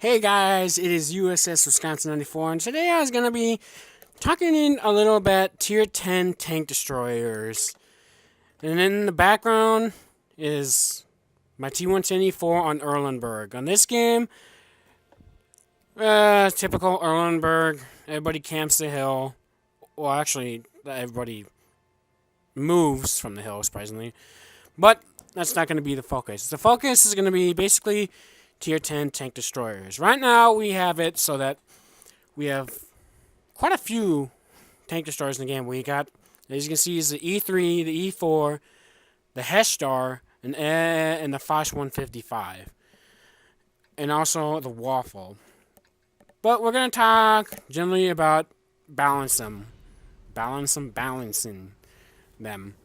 Hey guys, it is USS Wisconsin 94, and today I was going to be talking in a little bit Tier 10 tank destroyers. And in the background is my T110E4 on Erlenberg. On this game, typical Erlenberg, everybody camps the hill. Well, actually, everybody moves from the hill, surprisingly. But that's not going to be the focus. The focus is going to be basically Tier 10 tank destroyers. Right now, we have it so that we have quite a few tank destroyers in the game. We got, as you can see, is the E3, the E4, the Heshtar, and the Foch 155. And also the Waffle. But we're going to talk generally about balancing them.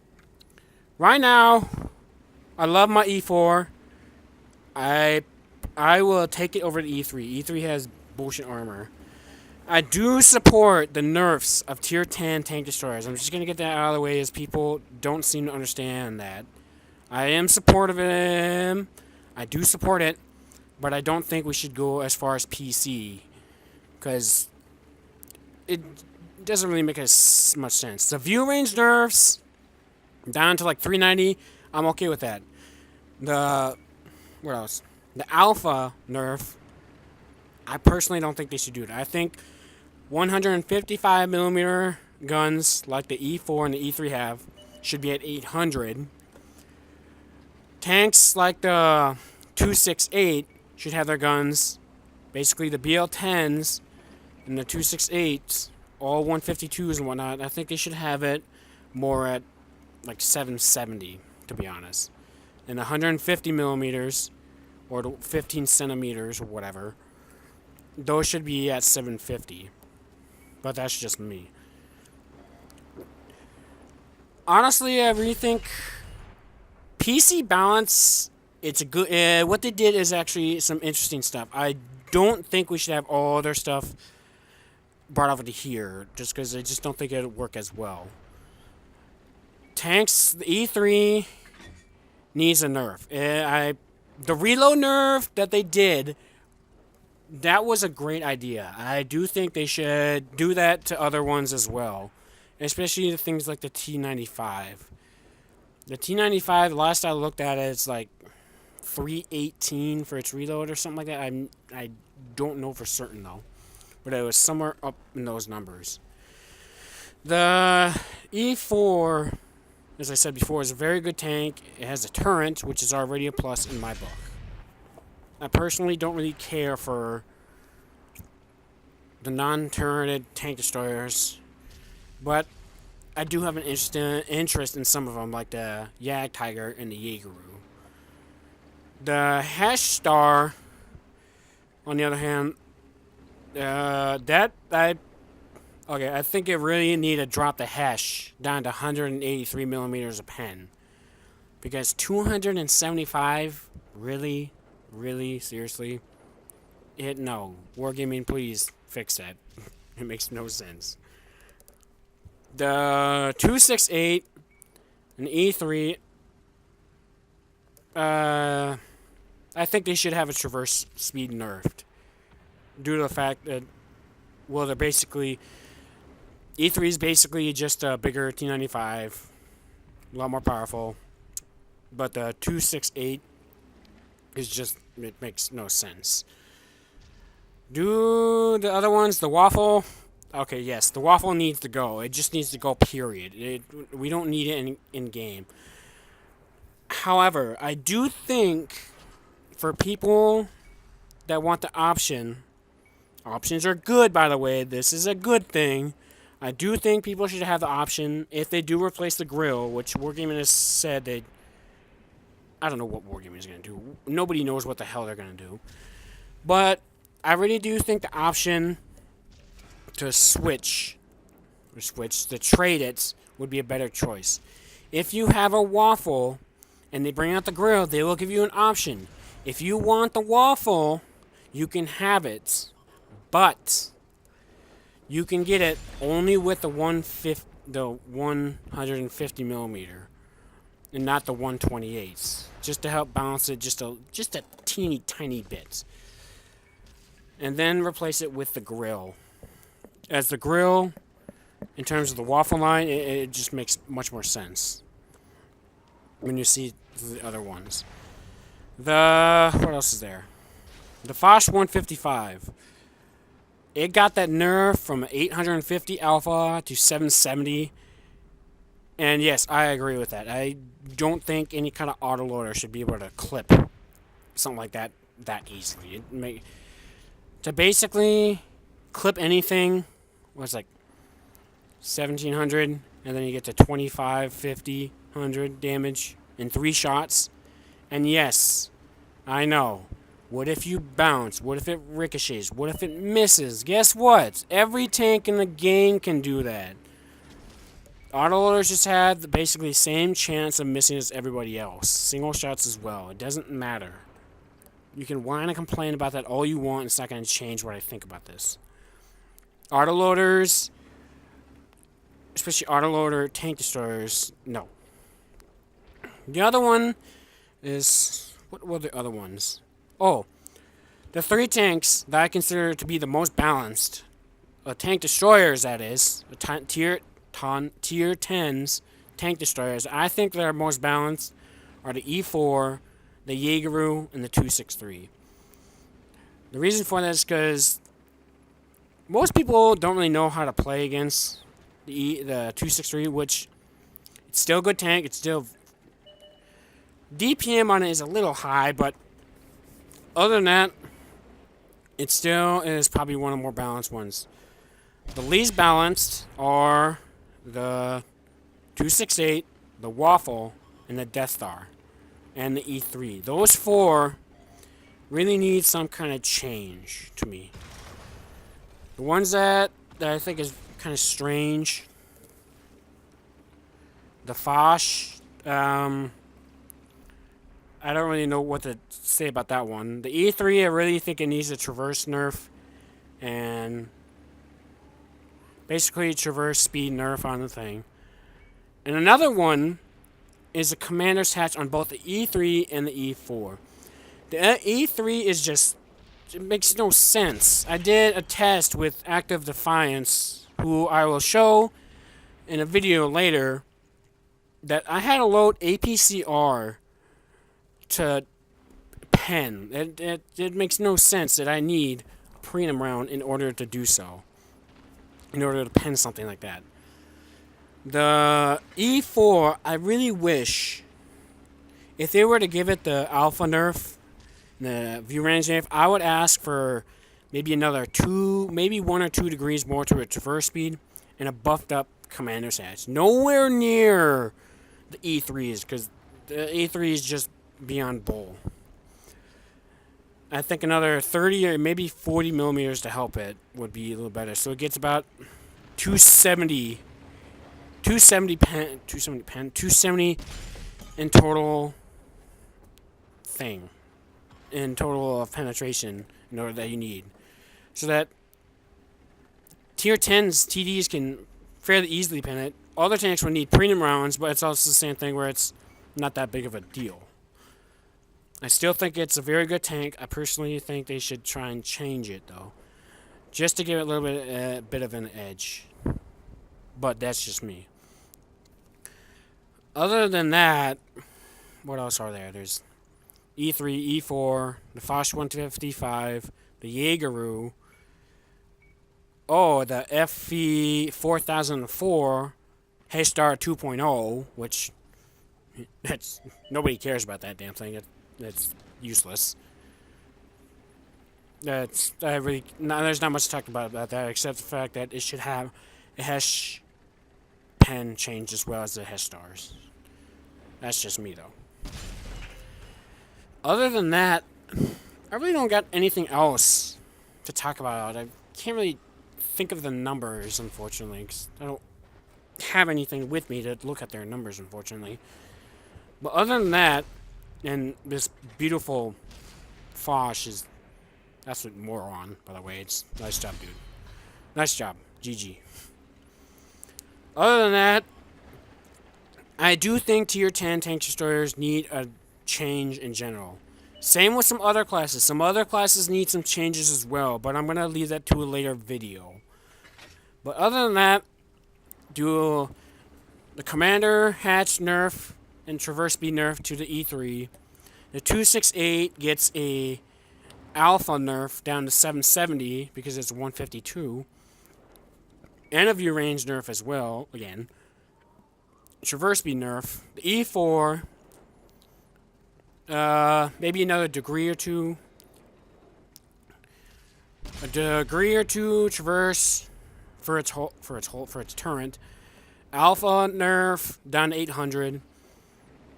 Right now, I love my E4. I will take it over to E3. E3 has bullshit armor. I do support the nerfs of Tier 10 tank destroyers. I'm just going to get that out of the way as people don't seem to understand that. I am supportive of them. I do support it. But I don't think we should go as far as PC. Because it doesn't really make as much sense. The view range nerfs down to like 390. I'm okay with that. What else? The Alpha nerf, I personally don't think they should do it. I think 155mm guns like the E4 and the E3 have should be at 800. Tanks like the 268 should have their guns, basically the BL10s and the 268s, all 152s and whatnot. I think they should have it more at like 770, to be honest. And 150mm or 15 centimeters or whatever, those should be at 750. But that's just me. Honestly, I really think PC balance, it's a good. What they did is actually some interesting stuff. I don't think we should have all their stuff brought over to here, just because I just don't think it would work as well. Tanks, the E3 needs a nerf. The reload nerf that they did, that was a great idea. I do think they should do that to other ones as well, especially the things like the T95. The T95, the last I looked at it, it's like 318 for its reload or something like that. I don't know for certain though, but it was somewhere up in those numbers. The E4, as I said before, is a very good tank. It has a turret, which is already a plus in my book. I personally don't really care for the non-turreted tank destroyers, but I do have an interest in some of them, like the Yag Tiger and the Jaegeru. The Heshtar, on the other hand, I think it really need to drop the Hesh down to 183mm a pen. Because 275, really, seriously? No. Wargaming, please fix that. It makes no sense. The 268 and E3, I think they should have a traverse speed nerfed. Due to the fact that, well, they're basically... E3 is basically just a bigger T95, a lot more powerful, but the 268 is just, it makes no sense. Do the other ones, the Waffle, okay, yes, the Waffle needs to go. It just needs to go, period. We don't need it in game. However, I do think for people that want the options are good, by the way, this is a good thing. I do think people should have the option, if they do replace the grill, which Wargaming has said they... I don't know what Wargaming is going to do. Nobody knows what the hell they're going to do. But I really do think the option to to trade it, would be a better choice. If you have a Waffle, and they bring out the grill, they will give you an option. If you want the Waffle, you can have it. But you can get it only with the 150mm, and not the 128s, just to help balance it just a teeny tiny bit. and then replace it with the grill. As the grill, in terms of the waffle line, it just makes much more sense when you see the other ones. What else is there? The Foch 155. It got that nerf from 850 alpha to 770. And yes, I agree with that. I don't think any kind of autoloader should be able to clip something like that easily. To basically clip anything was like 1700, and then you get to 25, 50, 100 damage in 3 shots. And yes, I know. What if you bounce? What if it ricochets? What if it misses? Guess what? Every tank in the game can do that. Autoloaders just have basically the same chance of missing as everybody else. Single shots as well. It doesn't matter. You can whine and complain about that all you want. It's not going to change what I think about this. Autoloaders, especially autoloader tank destroyers, no. The other one is... What were the other ones? Oh, the 3 tanks that I consider to be the most balanced. Tank destroyers, that is. Tier 10s tank destroyers. I think that are most balanced are the E4, the Jaegeru, and the 263. The reason for that is because most people don't really know how to play against the 263, which it's still a good tank. It's still... DPM on it is a little high, but other than that, it still is probably one of the more balanced ones. The least balanced are the 268, the Waffle, and the Death Star, and the E3. Those 4 really need some kind of change to me. The ones that I think is kind of strange, the Foch, I don't really know what to say about that one. The E3, I really think it needs a traverse nerf, and basically traverse speed nerf on the thing. And another one is the commander's hatch on both the E3 and the E4. The E3 is just... It makes no sense. I did a test with Active Defiance, who I will show in a video later, that I had to load APCR to pen. It makes no sense that I need a prelim round in order to do so. In order to pen something like that. The E4, I really wish, if they were to give it the alpha nerf, the view range nerf, I would ask for maybe another 2, maybe 1 or 2 degrees more to its traverse speed, and a buffed up commander's hatch. Nowhere near the E3s, because the E3 is just beyond bull. I think another 30 or maybe 40 millimeters to help it would be a little better. So it gets about 270 in total thing. In total of penetration in order that you need. So that tier 10s, TDs can fairly easily pen it. Other tanks will need prelim rounds, but it's also the same thing where it's not that big of a deal. I still think it's a very good tank. I personally think they should try and change it, though. Just to give it a little bit of an edge. But that's just me. Other than that, what else are there? There's E3, E4, the Foch 155, the Jaegeru. Oh, the FV 4004 H-Star 2.0, which nobody cares about that damn thing. It's useless. There's not much to talk about that except the fact that it should have a Hesh pen change as well as the Hesh stars. That's just me though. Other than that, I really don't got anything else to talk about. I can't really think of the numbers, unfortunately, because I don't have anything with me to look at their numbers, unfortunately. But other than that, and this beautiful Foch is absolute moron, by the way. It's nice job, dude. Nice job. GG. Other than that, I do think tier 10 tank destroyers need a change in general. Same with some other classes. Some other classes need some changes as well, but I'm going to leave that to a later video. But other than that, do the Commander Hatch nerf and Traverse Speed nerf to the E3. The 268 gets a Alpha nerf down to 770 because it's 152. And a view range nerf as well, again. Traverse Speed nerf. The E4, maybe another degree or two. A degree or two traverse for its turret. Alpha nerf down to 800.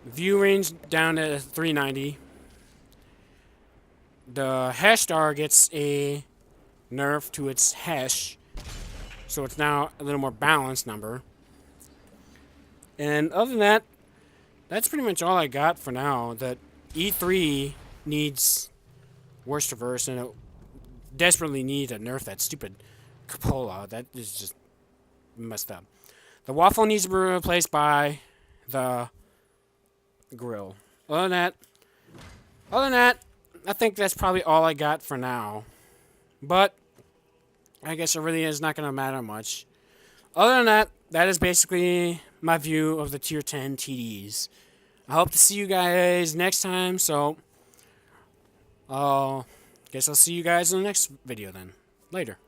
View range down to 390. The hash star gets a nerf to its hash, so it's now a little more balanced number. And other than that, that's pretty much all I got for now. That E3 needs worse traverse, and it desperately needs to nerf that stupid cupola. That is just messed up. The waffle needs to be replaced by the grill. Other than that, I think that's probably all I got for now. But I guess it really is not going to matter much. Other than that, that is basically my view of the Tier 10 TDs. I hope to see you guys next time, so guess I'll see you guys in the next video then. Later.